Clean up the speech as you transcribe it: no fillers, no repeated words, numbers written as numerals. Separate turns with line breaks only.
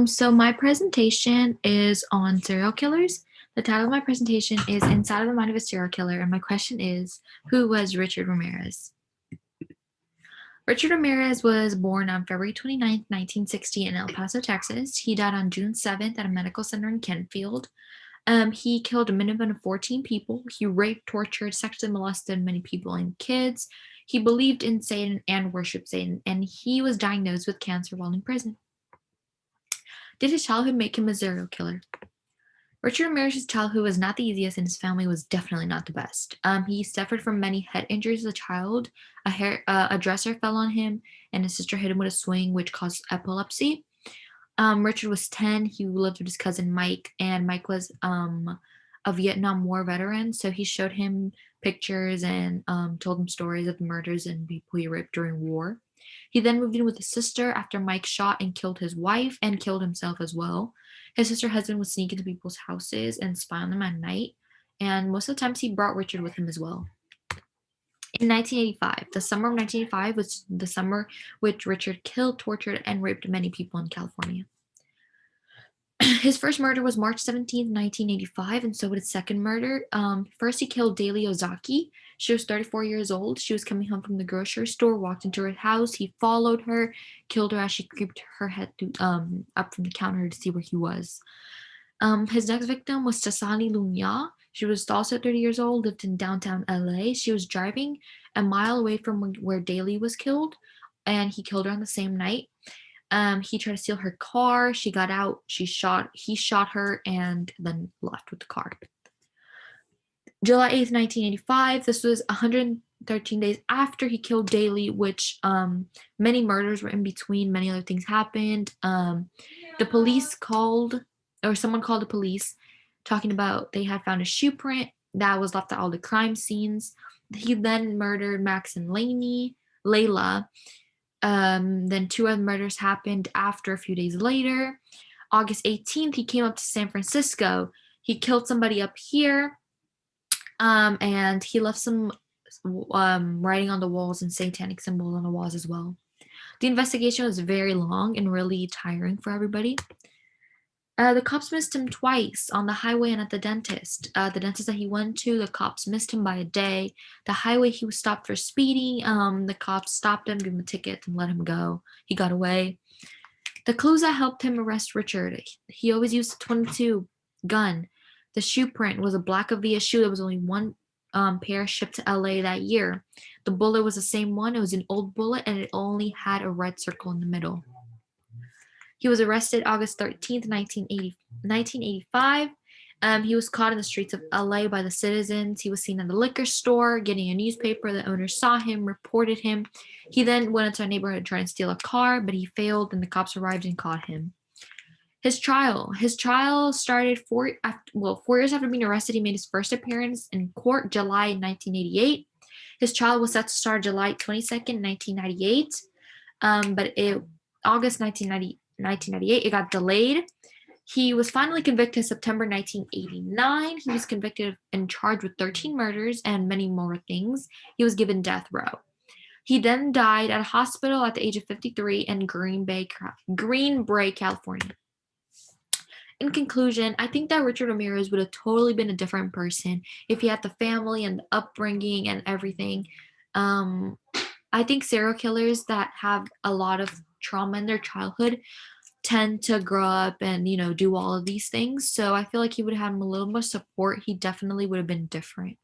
So my presentation is on serial killers. The title of my presentation is Inside of the Mind of a Serial Killer, and my question is, who was Richard Ramirez? Richard Ramirez was born on February 29th, 1960 in El Paso, Texas. He died on June 7th at a medical center in Kentfield. He killed a minimum of 14 people. He raped, tortured, sexually molested many people and kids. He believed in Satan and worshiped Satan, and he was diagnosed with cancer while in prison. Did his childhood make him a serial killer? Richard Ramirez's childhood was not the easiest, and his family was definitely not the best. He suffered from many head injuries as a child. A dresser fell on him, and his sister hit him with a swing, which caused epilepsy. Richard was 10. He lived with his cousin Mike, and Mike was a Vietnam War veteran. So he showed him pictures and told him stories of the murders and people he raped during war. He then moved in with his sister after Mike shot and killed his wife and killed himself as well. His sister's husband would sneak into people's houses and spy on them at night, and most of the times he brought Richard with him as well. In 1985, the summer of 1985 was the summer which Richard killed, tortured, and raped many people in California. His first murder was March 17th, 1985, and so would his second murder. First, he killed Daily Ozaki. She was 34 years old. She was coming home from the grocery store, walked into her house. He followed her, killed her as she creeped her head up from the counter to see where he was. His next victim was Tasani Lumia. She was also 30 years old, lived in downtown LA. She was driving a mile away from where Daly was killed, and he killed her on the same night. He tried to steal her car. She got out. He shot her and then left with the car. July 8th, 1985. This was 113 days after he killed Daly, which many murders were in between. Many other things happened. The police called, or someone called the police, talking about they had found a shoe print that was left at all the crime scenes. He then murdered Max and Layla. Then two other murders happened after a few days later. August 18th, he came up to San Francisco. He killed somebody up here, and he left some writing on the walls and satanic symbols on the walls as well. The investigation was very long and really tiring for everybody. The cops missed him twice on the highway and at the dentist. The dentist that he went to, the cops missed him by a day. The highway, he was stopped for speeding. The cops stopped him, gave him a ticket, and let him go. He got away. The clues that helped him arrest Richard: he always used a .22 gun. The shoe print was a black Avia shoe. There was only one pair shipped to LA that year. The bullet was the same one. It was an old bullet, and it only had a red circle in the middle. He was arrested August 13th, 1985. He was caught in the streets of LA by the citizens. He was seen at the liquor store getting a newspaper. The owner saw him, reported him. He then went into a neighborhood trying to steal a car, but he failed, and the cops arrived and caught him. His trial started 4 years after being arrested. He made his first appearance in court July 1988. His trial was set to start July 22nd, 1998, but August 1998, it got delayed. He was finally convicted September 1989. He was convicted and charged with 13 murders and many more things. He was given death row. He then died at a hospital at the age of 53 in Green Bay, California. In conclusion, I think that Richard Ramirez would have totally been a different person if he had the family and the upbringing and everything. I think serial killers that have a lot of trauma in their childhood tend to grow up and, do all of these things. So I feel like he would have had a little more support. He definitely would have been different.